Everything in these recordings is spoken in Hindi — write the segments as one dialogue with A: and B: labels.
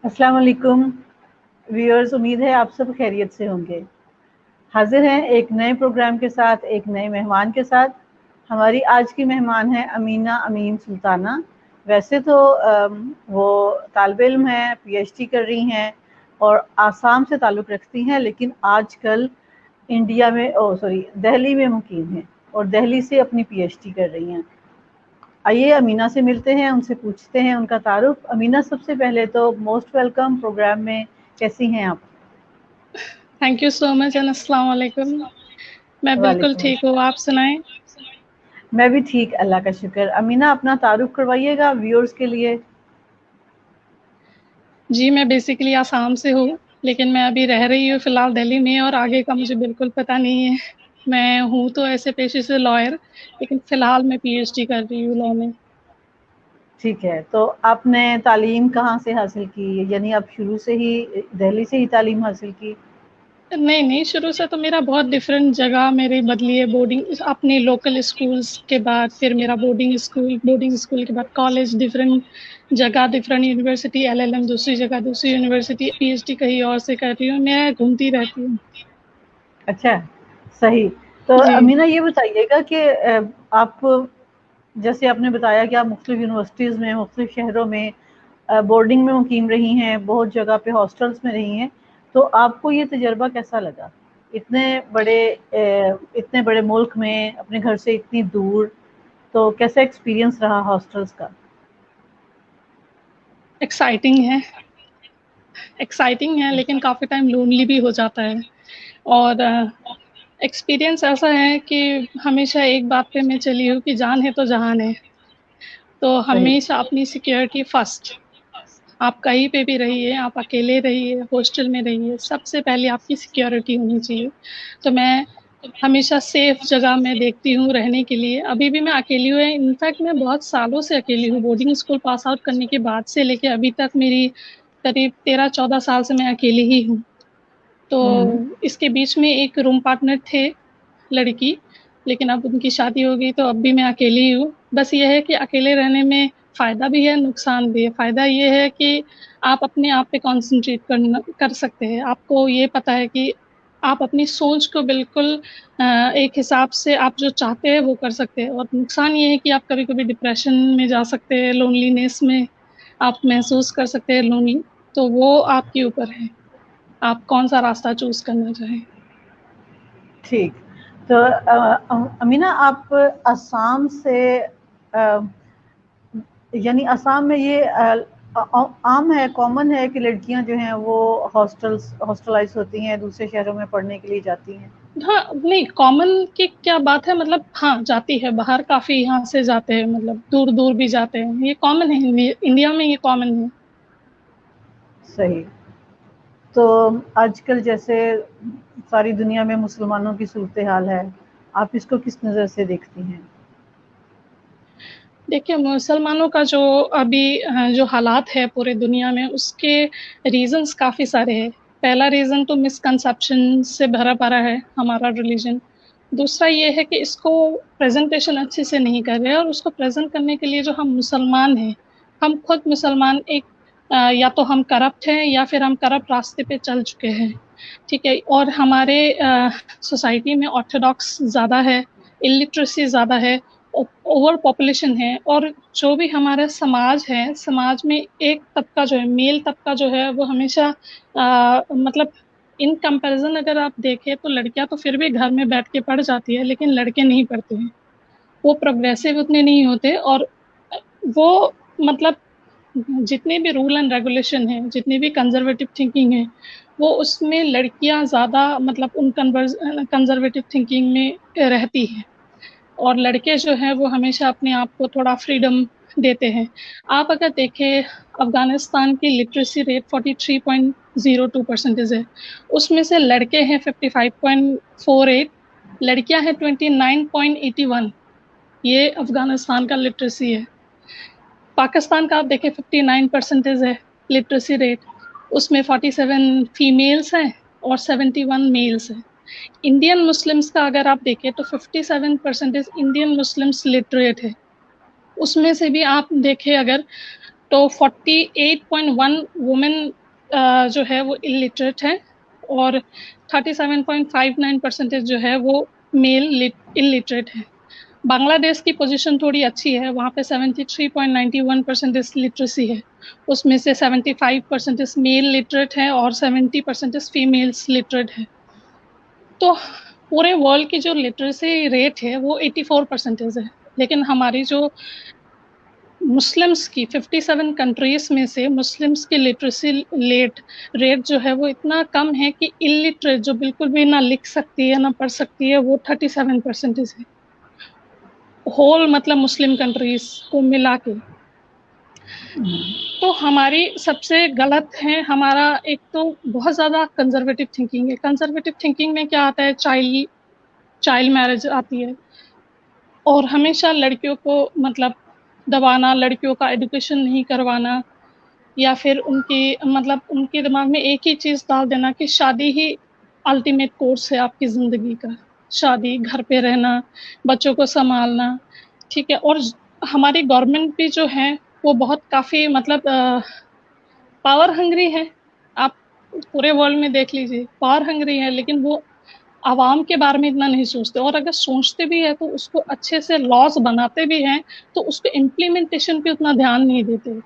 A: अस्सलाम वालेकुम व्यूअर्स, उम्मीद है आप सब खैरियत से होंगे। हाजिर हैं एक नए प्रोग्राम के साथ, एक नए मेहमान के साथ। हमारी आज की मेहमान है अमीना अमीन सुल्ताना। वैसे तो वो तालिब इल्म हैं, पीएचडी कर रही हैं और आसाम से ताल्लुक़ रखती हैं, लेकिन आजकल इंडिया में दिल्ली में मुकीम हैं और दिल्ली से अपनी पीएचडी कर रही हैं। आइए अमीना से मिलते हैं, उनसे पूछते हैं उनका तारुफ। अमीना, सबसे पहले तो मोस्ट वेलकम प्रोग्राम में। कैसी हैं आप?
B: Thank you so much and अस्सलाम वालेकुम। मैं बिल्कुल
A: वालेकुम
B: ठीक हूँ, आप सुनाएं।
A: मैं भी ठीक, अल्लाह का शुक्र। अमीना, अपना तारुफ करवाइएगा व्यूअर्स के लिए।
B: जी, मैं बेसिकली आसाम से हूँ, लेकिन मैं अभी रह रही हूँ फ़िलहाल दिल्ली में और आगे का मुझे बिल्कुल पता नहीं है। मैं हूँ तो ऐसे पेशे से लॉयर, लेकिन फ़िलहाल मैं पीएचडी कर रही हूँ लॉ में।
A: ठीक है, तो आपने तालीम कहाँ से हासिल की? यानी आप शुरू से ही दिल्ली से ही तालीम हासिल की?
B: नहीं, नहीं, शुरू से तो मेरा बहुत डिफरेंट जगह मेरी बदली है। बोर्डिंग अपने लोकल स्कूल्स के बाद फिर मेरा बोर्डिंग स्कूल के बाद कॉलेज, डिफरेंट जगह, डिफरेंट यूनिवर्सिटी, एलएलएम दूसरी जगह, दूसरी यूनिवर्सिटी, पीएचडी कहीं और से कर रही हूँ। मैं घूमती रहती हूँ।
A: अच्छा, सही। तो
B: जी।
A: अमीना, ये बताइएगा कि आप, जैसे आपने बताया कि आप मुख्तलिफ यूनिवर्सिटीज़ में, मुख्तलिफ शहरों में बोर्डिंग में मुकीम रही हैं, बहुत जगह पे हॉस्टल्स में रही हैं, तो आपको ये तजर्बा कैसा लगा? इतने इतने बड़े मुल्क में, अपने घर से इतनी दूर, तो कैसा एक्सपीरियंस रहा हॉस्टल्स का?
B: एक्साइटिंग है, एक्साइटिंग है, लेकिन काफ़ी टाइम लोनली भी हो जाता है। और एक्सपीरियंस ऐसा है कि हमेशा एक बात पे मैं चली हूँ कि जान है तो जहान है। तो
A: सही।
B: हमेशा अपनी सिक्योरिटी फर्स्ट। आप कहीं पे भी रहिए, आप अकेले रहिए, हॉस्टल में रहिए, सबसे पहले आपकी सिक्योरिटी होनी चाहिए। तो मैं हमेशा सेफ जगह में देखती हूँ रहने के लिए। अभी भी मैं अकेली हूँ, इनफैक्ट मैं बहुत सालों से अकेली हूँ। बोर्डिंग स्कूल पास आउट करने के बाद से लेके अभी तक मेरी करीब 13-14 साल से मैं अकेली ही हूँ। तो
A: हुँ।
B: इसके बीच में एक रूम पार्टनर थे, लड़की, लेकिन अब उनकी शादी हो गई तो अब भी मैं अकेली ही हूँ। बस ये है कि अकेले रहने में फ़ायदा भी है, नुकसान भी है। फ़ायदा ये है कि आप अपने आप पे कॉन्संट्रेट कर सकते हैं। आपको ये पता है कि आप अपनी सोच को बिल्कुल एक हिसाब से आप जो चाहते हैं वो कर सकते हैं। और नुकसान ये है कि आप कभी-कभी डिप्रेशन में जा सकते हैं, लोनलीनेस में आप महसूस कर सकते हैं लोनली। तो वो आपके ऊपर है, आप कौन-सा रास्ता चूज़ करना चाहें।
A: ठीक। तो अमीना, आप असम से, अ, यानी असम में ये आम है, कॉमन है कि लड़कियां जो हैं वो हॉस्टलाइज होती हैं, दूसरे शहरों में पढ़ने के लिए जाती हैं?
B: हाँ, नहीं कॉमन की क्या बात है, मतलब हाँ, जाती है बाहर, काफ़ी यहाँ से जाते हैं, मतलब दूर-दूर भी जाते हैं। ये कॉमन है, इंडिया में ये कॉमन है।
A: सही। तो आजकल जैसे सारी दुनिया में मुसलमानों की सूरत हाल है, आप इसको किस नज़र से देखती हैं?
B: देखिए, मुसलमानों का जो अभी जो हालात है पूरे दुनिया में, उसके रीज़न्स काफ़ी सारे हैं। पहला रीज़न तो मिसकंसेप्शन से भरा पड़ा है हमारा रिलीजन। दूसरा ये है कि इसको प्रेज़ेंटेशन अच्छे से नहीं कर रहे हैं, और उसको प्रेज़ेंट करने के लिए जो हम मुसलमान हैं, हम खुद मुसलमान एक या तो हम करप्ट हैं या फिर हम करप्ट रास्ते पे चल चुके हैं, ठीक है? और हमारे सोसाइटी में ऑर्थोडॉक्स ज़्यादा है, इलिटरेसी ज़्यादा है, ओवर पॉपुलेशन है, और जो भी हमारा समाज है, समाज में एक तबका जो है, मेल तबका जो है, वो हमेशा मतलब इन कंपैरिजन अगर आप देखें तो लड़कियां तो फिर भी घर में बैठ के पढ़ जाती है, लेकिन लड़के नहीं पढ़ते हैं। वो प्रोग्रेसिव उतने नहीं होते, और वो मतलब जितने भी रूल एंड रेगुलेशन है, जितनी भी कंजर्वेटिव थिंकिंग है, वो उसमें लड़कियां ज्यादा मतलब उन कंजर्वेटिव थिंकिंग में रहती है, और लड़के जो हैं वो हमेशा अपने आप को थोड़ा फ्रीडम देते हैं। आप अगर देखें, अफ़गानिस्तान की लिटरेसी रेट 43.02% है। उसमें से लड़के हैं 55.48, लड़कियां हैं 29.81। ये अफ़गानिस्तान का लिटरेसी है। पाकिस्तान का आप देखें 59% है लिटरेसी रेट, उसमें 47 फीमेल्स हैं और 71 मेल्स हैं। इंडियन मुस्लिम्स का अगर आप देखें तो 57% इंडियन मुस्लिम्स लिटरेट है। उसमें से भी आप देखें अगर तो 48.1 वुमेन जो है वो इलिटरेट है और 37.59% जो है वो मेल इलिटरेट है। बांग्लादेश की पोजीशन थोड़ी अच्छी है, वहाँ पे 73.91% लिटरेसी है, उसमें से 75% मेल लिटरेट है और 70% फीमेल्स लिटरेट है। तो पूरे वर्ल्ड की जो लिटरेसी रेट है वो 84% है, लेकिन हमारी जो मुस्लिम्स की 57 कंट्रीज में से मुस्लिम्स की लिटरेसी रेट जो है वो इतना कम है कि इलिटरेट जो बिल्कुल भी ना लिख सकती है ना पढ़ सकती है वो 37% है, होल मतलब मुस्लिम कंट्रीज को मिला के। तो हमारी सबसे गलत है, हमारा एक तो बहुत ज़्यादा कंजर्वेटिव थिंकिंग है। कंजर्वेटिव थिंकिंग में क्या आता है, चाइल्ड मैरिज आती है और हमेशा लड़कियों को मतलब दबाना, लड़कियों का एजुकेशन नहीं करवाना, या फिर उनकी मतलब उनके दिमाग में एक ही चीज़ डाल देना कि शादी ही अल्टीमेट कोर्स है आपकी ज़िंदगी का। शादी, घर पे रहना, बच्चों को संभालना, ठीक है। और हमारी गवर्नमेंट भी जो है वो बहुत काफ़ी मतलब पावर हंग्री है। आप पूरे वर्ल्ड में देख लीजिए, पावर हंग्री है, लेकिन वो आवाम के बारे में इतना नहीं सोचते, और अगर सोचते भी है तो उसको अच्छे से लॉज बनाते भी हैं तो उसको इम्प्लीमेंटेशन पे उतना ध्यान नहीं देते।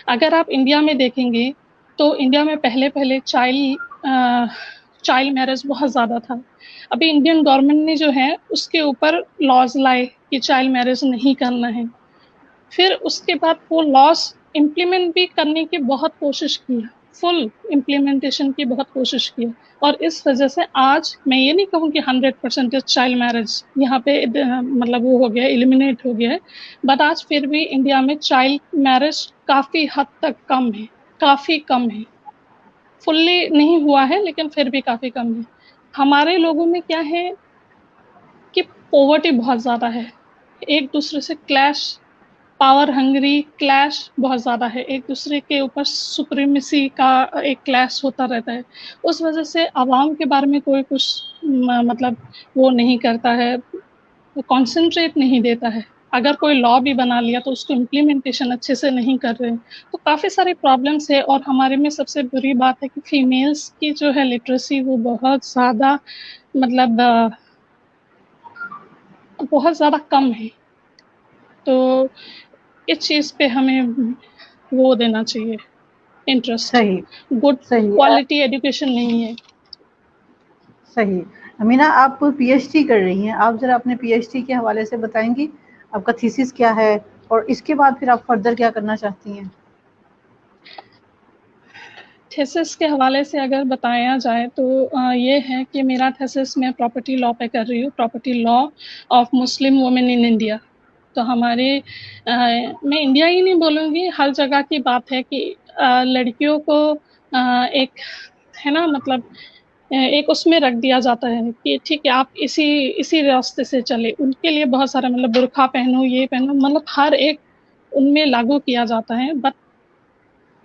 B: अगर आप इंडिया में देखेंगे तो इंडिया में पहले पहले चाइल्ड मैरिज बहुत ज़्यादा था। अभी इंडियन गवर्नमेंट ने जो है उसके ऊपर लॉज लाए कि चाइल्ड मैरिज नहीं करना है। फिर उसके बाद वो लॉज इम्प्लीमेंट भी करने की बहुत कोशिश की, फुल इम्प्लीमेंटेशन की बहुत कोशिश की, और इस वजह से आज मैं ये नहीं कहूँ कि 100% चाइल्ड मैरिज यहाँ पे मतलब वो हो गया, एलिमिनेट हो गया है, बट आज फिर भी इंडिया में चाइल्ड मैरिज काफ़ी हद तक कम है, काफ़ी कम है। फुल्ली नहीं हुआ है लेकिन फिर भी काफ़ी कम है। हमारे लोगों में क्या है कि पॉवर्टी बहुत ज़्यादा है, एक दूसरे से क्लैश, पावर हंग्री क्लैश बहुत ज़्यादा है, एक दूसरे के ऊपर सुप्रीमेसी का एक क्लैश होता रहता है। उस वजह से आवाम के बारे में कोई कुछ मतलब वो नहीं करता है, कॉन्सेंट्रेट नहीं देता है। अगर कोई लॉ भी बना लिया तो उसको इम्प्लीमेंटेशन अच्छे से नहीं कर रहे हैं, तो काफ़ी सारे प्रॉब्लम्स है। और हमारे में सबसे बुरी बात है कि फीमेल्स की जो है लिटरेसी वो बहुत ज़्यादा मतलब बहुत ज़्यादा कम है। तो इस चीज़ पे हमें वो देना चाहिए इंटरेस्ट,
A: सही।
B: गुड
A: सही
B: क्वालिटी एजुकेशन नहीं है।
A: सही। अमीना, आप पीएचडी कर रही हैं, आप ज़रा अपने पीएचडी के हवाले से बताएंगी, आपका थीसिस क्या है और इसके बाद फिर आप फर्दर क्या करना चाहती हैं?
B: थेसिस के हवाले से अगर बताया जाए तो ये है कि मेरा थेसिस मैं प्रॉपर्टी लॉ पे कर रही हूँ, property law of Muslim women in India. तो हमारे मैं इंडिया ही नहीं बोलूँगी, हर जगह की बात है कि लड़कियों को एक है ना मतलब एक उसमें रख दिया जाता है कि ठीक है आप इसी इसी रास्ते से चले। उनके लिए बहुत सारा मतलब बुर्का पहनो, ये पहनो, मतलब हर एक उनमें लागू किया जाता है, बट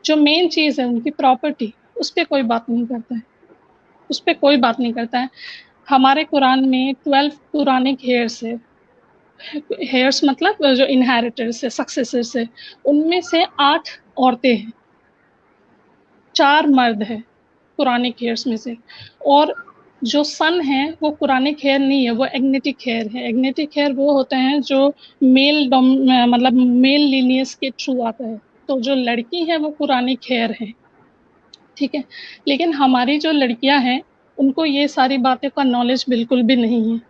B: जो मेन चीज़ है उनकी प्रॉपर्टी, उस पर कोई बात नहीं करता है, उस पर कोई बात नहीं करता है। हमारे कुरान में 12 पुराने हेयर्स है, हेयर्स मतलब जो इनहेरिटर्स है, सक्सेसर्स है, उनमें से 8 औरतें हैं, 4 मर्द है पुरानिक हेयर्स में से। और जो सन है वो पुरानिक हेयर नहीं है, वो एग्नेटिक हेयर है। एग्नेटिक हेयर वो होते हैं जो मेल मतलब मेल लीनियस के थ्रू आता है। तो जो लड़की है वो पुरानिक हेयर है, ठीक है। लेकिन हमारी जो लड़कियां हैं उनको ये सारी बातें का नॉलेज बिल्कुल भी नहीं है,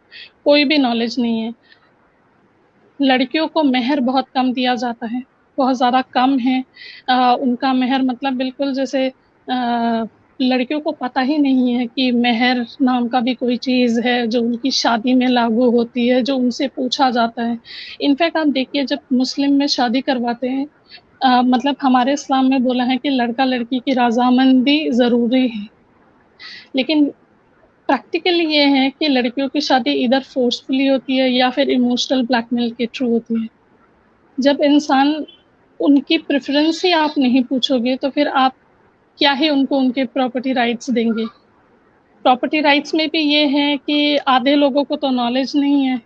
B: कोई भी नॉलेज नहीं है। लड़कियों को मेहर बहुत कम दिया जाता है, बहुत ज़्यादा कम है उनका मेहर, मतलब बिल्कुल जैसे लड़कियों को पता ही नहीं है कि मेहर नाम का भी कोई चीज़ है जो उनकी शादी में लागू होती है, जो उनसे पूछा जाता है। इनफैक्ट आप देखिए जब मुस्लिम में शादी करवाते हैं मतलब हमारे इस्लाम में बोला है कि लड़का लड़की की रजामंदी ज़रूरी है, लेकिन प्रैक्टिकली ये है कि लड़कियों की शादी इधर फोर्सफुली होती है या फिर इमोशनल ब्लैकमेल के थ्रू होती है। जब इंसान उनकी प्रेफरेंस ही आप नहीं पूछोगे तो फिर आप क्या ही उनको उनके प्रॉपर्टी राइट्स देंगे। प्रॉपर्टी राइट्स में भी ये है कि आधे लोगों को तो नॉलेज नहीं है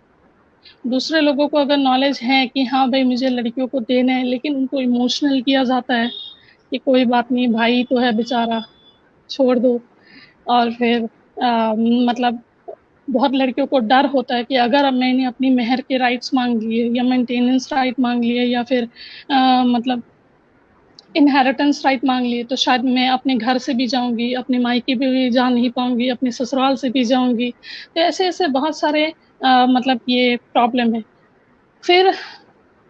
B: दूसरे लोगों को अगर नॉलेज है कि हाँ भाई मुझे लड़कियों को देना है, लेकिन उनको इमोशनल किया जाता है कि कोई बात नहीं, भाई तो है बेचारा, छोड़ दो। और फिर मतलब बहुत लड़कियों को डर होता है कि अगर अब मैंने अपनी मेहर के राइट्स मांग लिए या मेंटेनेंस राइट मांग लिए या फिर मतलब इनहेरिटेंस राइट मांग लिए, तो शायद मैं अपने घर से भी जाऊंगी, अपने मायके भी जा नहीं पाऊंगी, अपने ससुराल से भी जाऊंगी। तो ऐसे ऐसे बहुत सारे मतलब ये प्रॉब्लम है। फिर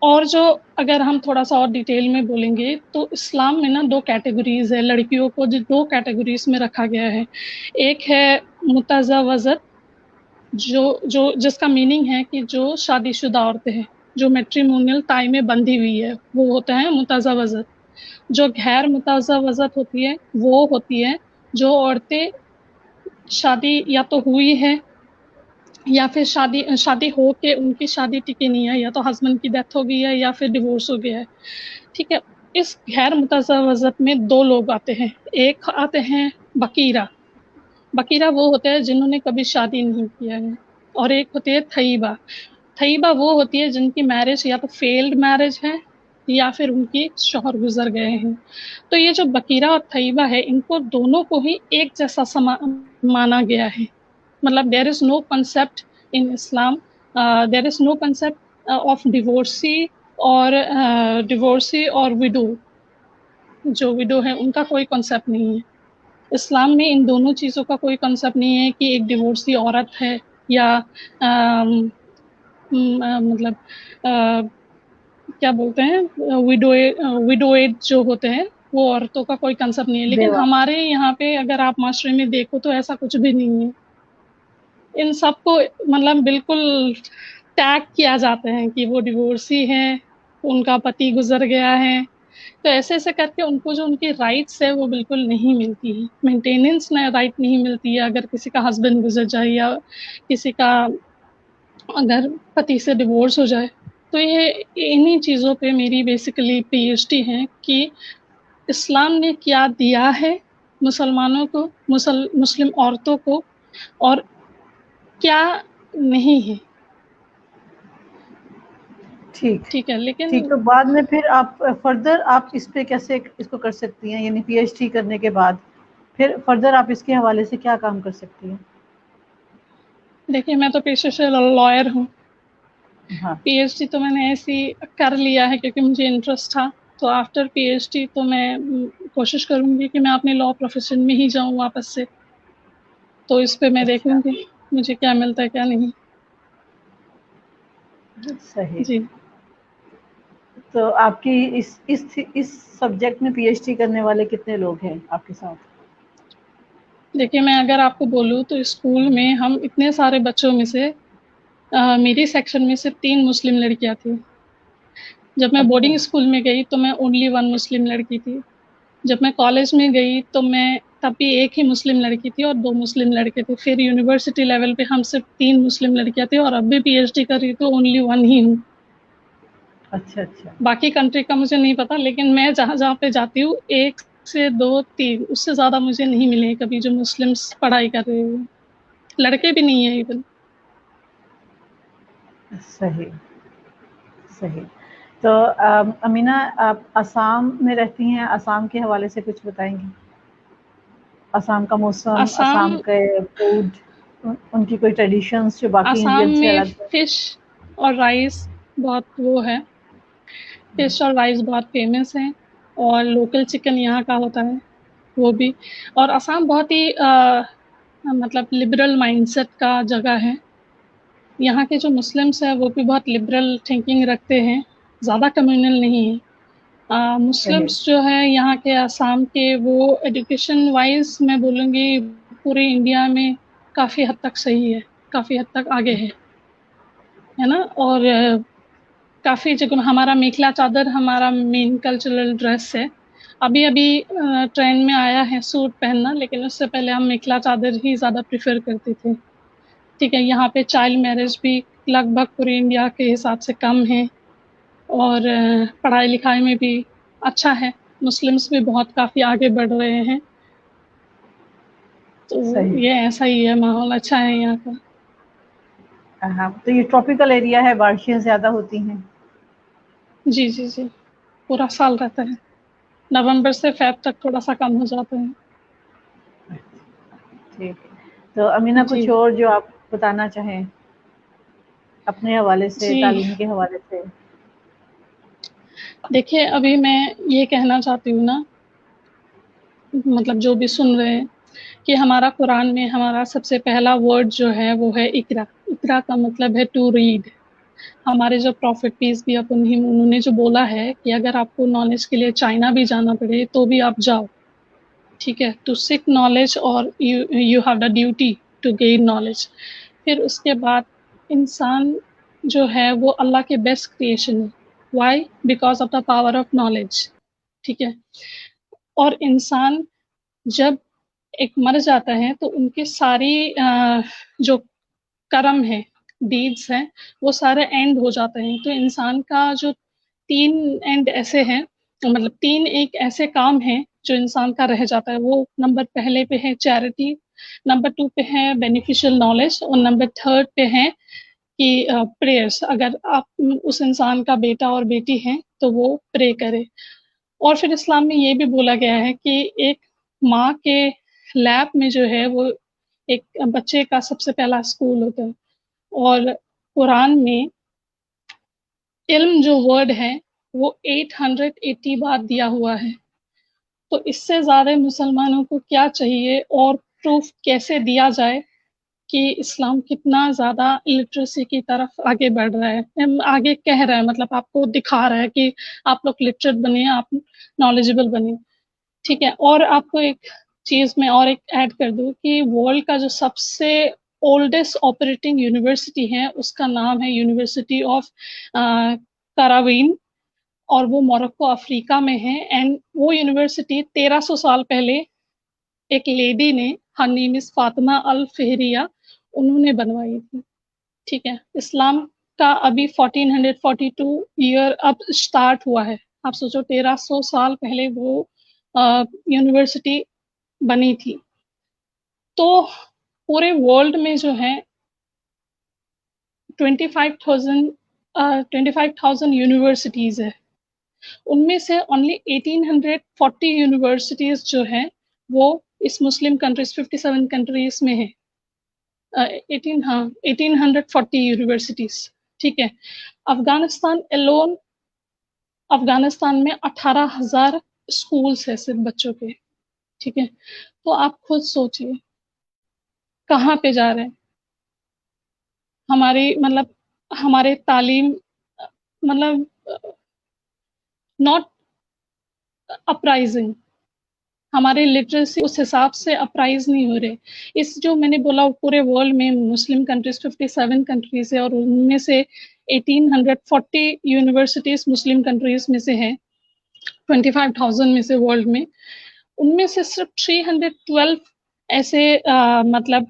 B: और जो, अगर हम थोड़ा सा और डिटेल में बोलेंगे तो इस्लाम में ना दो कैटेगरीज है लड़कियों को, जो दो कैटेगरीज में रखा गया है। एक है मुतज़व्वज़त, जो जो जिसका मीनिंग है कि जो शादीशुदा औरतें हैं, जो मैट्रिमोनियल टाई में बंधी हुई है, वो होता है मुतज़व्वज़त। जो गैर मुतज़व्वज़त होती है वो होती है जो औरतें शादी या तो हुई है या फिर शादी शादी हो के उनकी शादी टिकी नहीं है, या तो हस्बैंड की डेथ हो गई है या फिर डिवोर्स हो गया है। ठीक है। इस गैर मुतज़व्वज़त में दो लोग आते हैं। एक आते हैं बकीरा। बकीरा वो होते हैं जिन्होंने कभी शादी नहीं किया है। और एक होती है थईबा। थईबा वो होती है जिनकी मैरिज या तो फेल्ड मैरिज है या फिर उनकी शौहर गुजर गए हैं। तो ये जो बकीरा और थईबा है, इनको दोनों को ही एक जैसा माना गया है। मतलब there is no concept in Islam, there is no concept of divorcee और विडो। जो विडो है उनका कोई कंसेप्ट नहीं है इस्लाम में। इन दोनों चीजों का कोई कंसेप्ट नहीं है कि एक डिवोर्सी औरत है या मतलब क्या बोलते हैं विडोएड जो होते हैं, वो औरतों का कोई कंसेप्ट नहीं है। लेकिन
A: बेवा।
B: हमारे यहाँ पे अगर आप माशरे में देखो तो ऐसा कुछ भी नहीं है। इन सबको मतलब बिल्कुल टैग किया जाता है कि वो डिवोर्सी है, उनका पति गुजर गया है। तो ऐसे ऐसे करके उनको जो उनकी राइट्स है वो बिल्कुल नहीं मिलती है। मेंटेनेंस ना राइट नहीं मिलती है अगर किसी का हस्बैंड गुजर जाए या किसी का अगर पति से डिवोर्स हो जाए। तो ये इन्हीं चीज़ों पे मेरी बेसिकली पीएचडी है कि इस्लाम ने क्या दिया है मुसलमानों को, मुस्लिम औरतों को, और क्या नहीं है।
A: ठीक।
B: ठीक है, लेकिन
A: ठीक, तो बाद में फिर आप फर्दर आप इस पे कैसे इसको कर सकती हैं, यानी पीएचडी करने के बाद फिर फर्दर आप इसके हवाले से क्या काम कर सकती हैं?
B: देखिए मैं तो पेशे से लॉयर हूँ।
A: हाँ।
B: पीएचडी तो मैंने ऐसी कर लिया है क्योंकि मुझे इंटरेस्ट था। तो आफ्टर पीएचडी तो मैं कोशिश करूंगी कि मैं अपने लॉ प्रोफेशन में ही जाऊं वापस से। तो इस पे मैं
A: अच्छा।
B: देखूंगी मुझे क्या मिलता है क्या नहीं।
A: सही।
B: जी।
A: तो आपकी इस सब्जेक्ट में पीएचडी करने वाले कितने लोग हैं आपके साथ?
B: देखिए मैं अगर आपको बोलूँ तो स्कूल में हम इतने सारे बच्चों में से मेरी सेक्शन में सिर्फ 3 मुस्लिम लड़कियां थी। जब मैं
A: अच्छा।
B: बोर्डिंग स्कूल में गई तो मैं ओनली 1 मुस्लिम लड़की थी। जब मैं कॉलेज में गई तो मैं तब भी एक ही मुस्लिम लड़की थी और 2 मुस्लिम लड़के थे। फिर यूनिवर्सिटी लेवल पे हम सिर्फ 3 मुस्लिम लड़कियां थी और अब भी पीएचडी कर रही तो ओनली 1 ही हूँ।
A: अच्छा। अच्छा।
B: बाकी कंट्री का मुझे नहीं पता, लेकिन मैं जहाँ जहाँ पे जाती हूँ 1 से 2 3 उससे ज्यादा मुझे नहीं मिले कभी जो मुस्लिम्स पढ़ाई कर रहे हो। लड़के भी नहीं है इवन।
A: सही। सही। तो अमीना, आप असम में रहती हैं, असम के हवाले से कुछ बताएंगी? असम का मौसम,
B: असम
A: असम के फूड, उनकी कोई ट्रेडिशंस जो बाकी
B: असम
A: इंडियन से
B: में
A: अलग है?
B: फिश और राइस बहुत वो है। फिश और राइस बहुत फेमस है। और लोकल चिकन यहाँ का होता है वो भी। और असम बहुत ही मतलब लिबरल माइंडसेट का जगह है। यहाँ के जो मुस्लिम्स हैं वो भी बहुत लिबरल थिंकिंग रखते हैं, ज़्यादा कम्युनल नहीं है।
A: सही।
B: मुस्लिम्स जो है यहाँ के असम के, वो एजुकेशन वाइज मैं बोलूँगी पूरे इंडिया में काफ़ी हद तक सही है, काफ़ी हद तक आगे है ना। और काफ़ी जगह हमारा मेखला चादर हमारा मेन कल्चरल ड्रेस है। अभी अभी ट्रेंड में आया है सूट पहनना, लेकिन उससे पहले हम मेखला चादर ही ज़्यादा प्रेफर करते थे। ठीक है, यहाँ पे चाइल्ड मैरिज भी लगभग पूरे इंडिया के हिसाब से कम है। और पढ़ाई लिखाई में भी अच्छा है। मुस्लिम्स भी बहुत काफ़ी आगे बढ़ रहे हैं। तो
A: सही।
B: ये ऐसा ही है, माहौल अच्छा है यहाँ का।
A: हाँ, तो ये ट्रॉपिकल एरिया है, बारिशें ज़्यादा होती हैं।
B: जी, जी, जी। पूरा साल रहता है। नवंबर से फ़ेब तक थोड़ा-सा कम हो जाता है।
A: ठीक है। तो अमीना कुछ
B: जी,
A: और जो आप बताना चाहें, अपने हवाले से,
B: जी।
A: तालीम के हवाले से?
B: देखिए, अभी मैं ये कहना चाहती हूँ ना, मतलब जो भी सुन रहे हैं, कि हमारा कुरान में हमारा सबसे पहला वर्ड जो है वो है इक़रा। इक़रा का मतलब है टू रीड। हमारे जो prophet peace be upon him उन्होंने जो बोला है कि अगर आपको नॉलेज के लिए चाइना भी जाना पड़े तो भी आप जाओ, ठीक है? टू सीक नॉलेज और you you have the duty to gain knowledge. फिर उसके बाद इंसान जो है वो अल्लाह के बेस्ट क्रिएशन है। Why? Because of the power of knowledge, ठीक है? और इंसान जब एक मर जाता है तो उनकी सारी जो कर्म है, डीड्स हैं, वो सारे एंड हो जाते हैं। तो इंसान का जो 3 एंड ऐसे हैं, मतलब 3 एक ऐसे काम हैं जो इंसान का रह जाता है। वो नंबर पहले पे है चैरिटी, नंबर 2 पे है बेनिफिशियल नॉलेज और नंबर 3 पे है कि प्रेयर्स। अगर आप उस इंसान का बेटा और बेटी हैं, तो वो प्रे करे। और फिर इस्लाम में ये भी बोला गया है कि एक माँ के लैब में जो है वो एक बच्चे का सबसे पहला स्कूल होता है। और कुरान में इल्म जो वर्ड है वो 880 बार दिया हुआ है। तो इससे ज़्यादा मुसलमानों को क्या चाहिए और प्रूफ कैसे दिया जाए कि इस्लाम कितना ज़्यादा लिटरेसी की तरफ आगे बढ़ रहा है। आगे कह रहा है, मतलब आपको दिखा रहा है कि आप लोग लिटरेट बनिए, आप नॉलेजेबल बनिए। ठीक है। और आपको एक चीज़ मैं और एक ऐड कर दूँ कि वर्ल्ड का जो सबसे ओल्डेस्ट ऑपरेटिंग यूनिवर्सिटी है उसका नाम है यूनिवर्सिटी ऑफ करावीन और वो मोरक्को अफ्रीका में है। एंड वो यूनिवर्सिटी 1300 साल पहले एक लेडी ने, हर नेम इज़ फातिमा अल फहरिया, उन्होंने बनवाई थी। ठीक है। इस्लाम का अभी 1442 ईयर अब स्टार्ट हुआ है। आप सोचो 1300 साल पहले वो यूनिवर्सिटी बनी थी। तो पूरे वर्ल्ड में जो है 25,000 यूनिवर्सिटीज़ है। उनमें से ओनली 1840 यूनिवर्सिटीज़ जो हैं वो इस मुस्लिम कंट्रीज़ 57 कंट्रीज़ में है। 1840 यूनिवर्सिटीज़। ठीक है। अफ़गानिस्तान अलोन, अफ़गानिस्तान में 18,000 स्कूल्स है सिर्फ़ बच्चों के। ठीक है। तो आप खुद सोचिए कहाँ पे जा रहे हैं। हमारी मतलब हमारे तालीम मतलब नॉट अपराइजिंग, हमारे लिटरेसी उस हिसाब से अपराइज नहीं हो रहे। इस जो मैंने बोला पूरे वर्ल्ड में मुस्लिम कंट्रीज 57 कंट्रीज है और उनमें से 1840 यूनिवर्सिटीज मुस्लिम कंट्रीज में से है, 25,000 में से वर्ल्ड में। उनमें से सिर्फ 312 ऐसे मतलब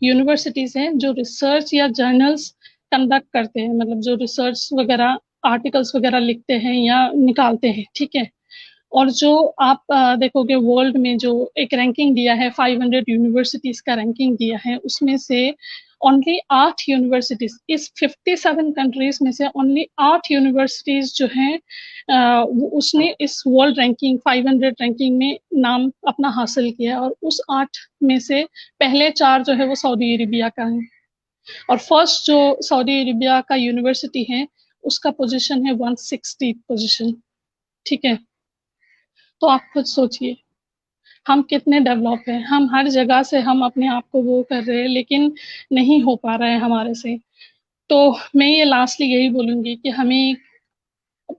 B: यूनिवर्सिटीज हैं जो रिसर्च या जर्नल्स कंडक्ट करते हैं, मतलब जो रिसर्च वगैरह आर्टिकल्स वगैरह लिखते हैं या निकालते हैं। ठीक है। और जो आप देखोगे वर्ल्ड में जो एक रैंकिंग दिया है, 500 यूनिवर्सिटीज का रैंकिंग दिया है, उसमें से ओनली 8 यूनिवर्सिटीज, इस 57 कंट्रीज में से ओनली 8 यूनिवर्सिटीज जो हैं उसने इस वर्ल्ड रैंकिंग 500 रैंकिंग में नाम अपना हासिल किया। और उस 8 में से पहले 4 जो है वो सऊदी अरेबिया का है। और फर्स्ट जो सऊदी अरेबिया का यूनिवर्सिटी है उसका पोजीशन है 160 पोजीशन। ठीक है। तो आप खुद सोचिए हम कितने डेवलप हैं। हम हर जगह से हम अपने आप को वो कर रहे हैं लेकिन नहीं हो पा रहा है हमारे से। तो मैं ये लास्टली यही बोलूँगी कि हमें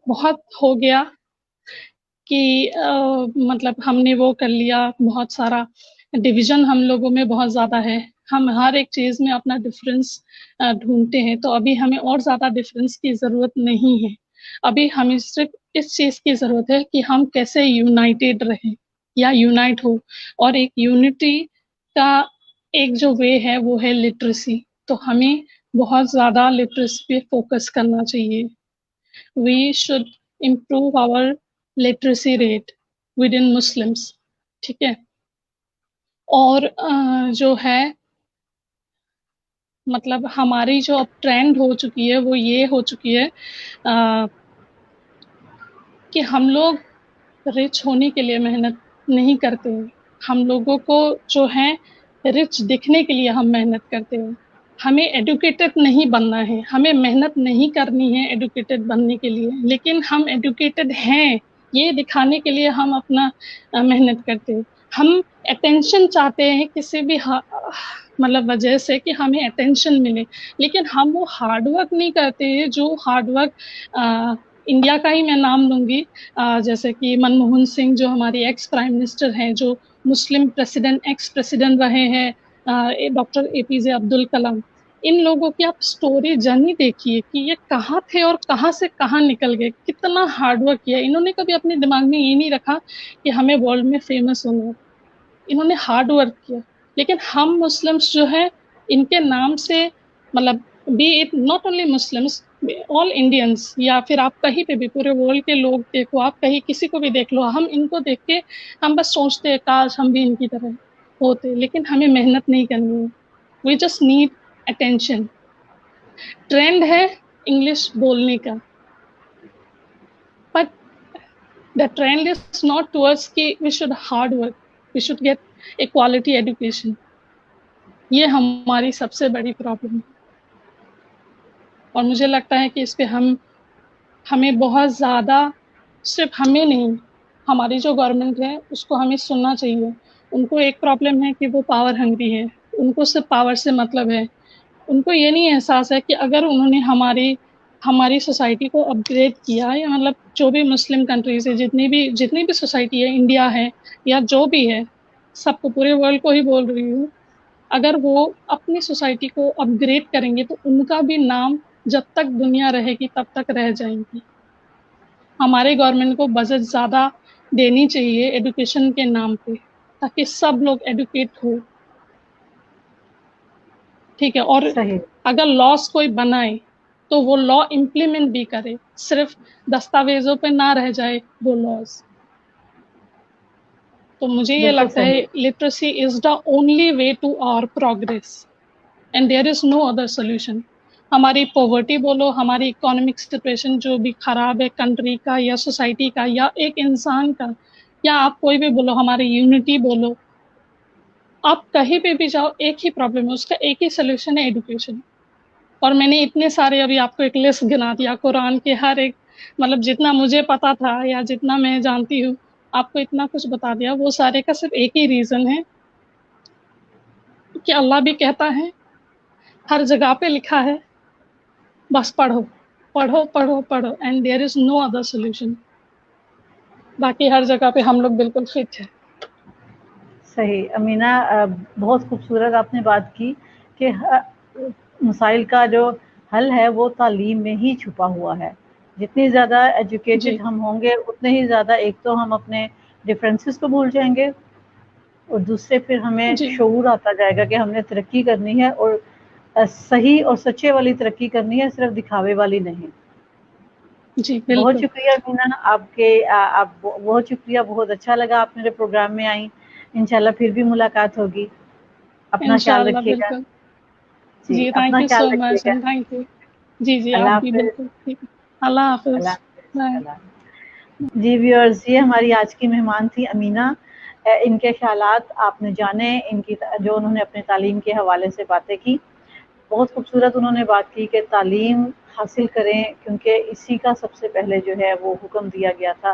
B: बहुत हो गया कि मतलब हमने वो कर लिया, बहुत सारा डिवीज़न हम लोगों में बहुत ज़्यादा है। हम हर एक चीज़ में अपना डिफ़रेंस ढूँढते हैं, तो अभी हमें और ज़्यादा डिफ़रेंस की ज़रूरत नहीं है। अभी हमें सिर्फ़ इस चीज़ की ज़रूरत है कि हम कैसे यूनाइटेड रहें या यूनाइट हो। और एक यूनिटी का एक जो वे है वो है लिटरेसी। तो हमें बहुत ज़्यादा लिटरेसी पे फ़ोकस करना चाहिए। We should improve our literacy rate within Muslims। ठीक है। और जो है मतलब हमारी जो अब ट्रेंड हो चुकी है वो ये हो चुकी है कि हम लोग रिच होने के लिए मेहनत नहीं करते हैं। हम लोगों को जो है रिच दिखने के लिए हम मेहनत करते हैं। हमें एडुकेटेड नहीं बनना है, हमें मेहनत नहीं करनी है एडुकेटेड बनने के लिए, लेकिन हम एडुकेटेड हैं ये दिखाने के लिए हम अपना मेहनत करते हैं। हम अटेंशन चाहते हैं किसी भी मतलब वजह से कि हमें अटेंशन मिले, लेकिन हम वो हार्ड वर्क नहीं करते हैं जो हार्ड वर्क इंडिया का ही मैं नाम लूंगी, जैसे कि मनमोहन सिंह जो हमारी एक्स प्राइम मिनिस्टर हैं, जो मुस्लिम प्रेसिडेंट एक्स प्रेसिडेंट रहे हैं, डॉक्टर एपीजे अब्दुल कलाम। इन लोगों की आप स्टोरी जर्नी देखिए कि ये कहाँ थे और कहाँ से कहाँ निकल गए, कितना हार्डवर्क किया इन्होंने। कभी अपने दिमाग में ये नहीं रखा कि हमें वर्ल्ड में फेमस होना है, इन्होंने हार्ड वर्क किया। लेकिन हम मुस्लिम्स जो है इनके नाम से, मतलब B it not only Muslims, all Indians, या फिर आप कहीं पे भी पूरे वर्ल्ड के लोग देखो, आप कहीं किसी को भी देख लो, हम इनको देख के हम बस सोचते हैं काश हम भी इनकी तरह होते, लेकिन हमें मेहनत नहीं करनी है। We just need attention. Trend है इंग्लिश बोलने का, but the trend is not towards कि we should hard work, we should get a quality education. ये हमारी सबसे बड़ी प्रॉब्लम है, और मुझे लगता है कि इस पे हमें बहुत ज़्यादा, सिर्फ हमें नहीं, हमारी जो गवर्नमेंट है उसको हमें सुनना चाहिए। उनको एक प्रॉब्लम है कि वो पावर हंग्री है, उनको सिर्फ पावर से मतलब है। उनको ये नहीं एहसास है कि अगर उन्होंने हमारी हमारी सोसाइटी को अपग्रेड किया, या मतलब जो भी मुस्लिम कंट्रीज है, जितनी भी सोसाइटी है, इंडिया है या जो भी है, सबको, पूरे वर्ल्ड को ही बोल रही हूँ, अगर वो अपनी सोसाइटी को अपग्रेड करेंगे तो उनका भी नाम जब तक दुनिया रहेगी तब तक रह जाएंगी। हमारे गवर्नमेंट को बजट ज्यादा देनी चाहिए एजुकेशन के नाम पे, ताकि सब लोग एडुकेट हो। ठीक है, और
A: सही।
B: अगर लॉस कोई बनाए तो वो लॉ इम्प्लीमेंट भी करे, सिर्फ दस्तावेजों पे ना रह जाए वो लॉज। तो मुझे ये
A: बिल्कुल
B: लगता है
A: सही।
B: Literacy is the only way to our progress, and there is no other solution. हमारी पॉवर्टी बोलो, हमारी इकोनॉमिक सिचुएशन जो भी खराब है कंट्री का या सोसाइटी का या एक इंसान का, या आप कोई भी बोलो, हमारी यूनिटी बोलो, आप कहीं पे भी जाओ एक ही प्रॉब्लम है, उसका एक ही सोल्यूशन है, एजुकेशन। और मैंने इतने सारे अभी आपको एक लिस्ट गिना दिया कुरान के हर एक, मतलब जितना मुझे पता था या जितना मैं जानती हूँ, आपको इतना कुछ बता दिया। वो सारे का सिर्फ एक ही रीजन है कि अल्लाह भी कहता है, हर जगह पे लिखा है, बस पढ़ो पढ़ो पढ़ो पढ़ो, and there is no other solution. बाकी हर जगह पे हम लोग बिल्कुल फिट है।
A: सही अमीना, बहुत खूबसूरत आपने बात की कि मसाइल का जो हल है वो तालीम में ही छुपा हुआ है। जितनी ज़्यादा
B: जी
A: एजुकेटेड हम होंगे उतने ही ज़्यादा, एक तो हम अपने डिफरेंसेस को भूल जाएंगे, और दूसरे फिर हमें
B: जी
A: शऊर आता जाएगा कि हमने तरक्की करनी है, और सही और सच्चे वाली तरक्की करनी है, सिर्फ दिखावे वाली नहीं।
B: जी
A: बहुत
B: बिल्कुल।
A: शुक्रिया मीना आपके, आप बहुत शुक्रिया, बहुत अच्छा लगा आप मेरे प्रोग्राम में आई। इंशाल्लाह फिर भी मुलाकात होगी। अपना ख्याल
B: इंशाल्लाह
A: रखिएगा।
B: बिल्कुल।
A: जी,
B: जी
A: अपना
B: थैंक यू
A: ख्याल
B: सो मच
A: रखिएगा।
B: And thank you. जी जी आप
A: अल्लाह
B: भी
A: हाफ़िज़।
B: बिल्कुल ठीक है। अल्लाह
A: अल्लाह
B: हाफिज।
A: हाफ़िज़।
B: बाय।
A: अल्लाह। जी व्यूअर्स, ये हमारी आज की मेहमान थी अमीना। इनके ख़्यालात आपने जाने, इनकी जो उन्होंने अपने तालीम के हवाले से बातें की। बहुत खूबसूरत उन्होंने बात की कि तालीम हासिल करें, क्योंकि इसी का सबसे पहले जो है वो हुक्म दिया गया था।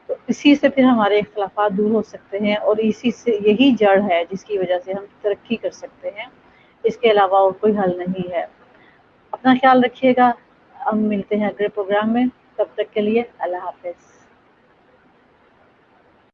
A: तो इसी से फिर हमारे इख्तिलाफ़ात दूर हो सकते हैं, और इसी से, यही जड़ है जिसकी वजह से हम तरक्की कर सकते हैं। इसके अलावा और कोई हल नहीं है। अपना ख्याल रखिएगा। हम मिलते हैं अगले प्रोग्राम में। तब तक के लिए अल्लाह हाफ़िज़।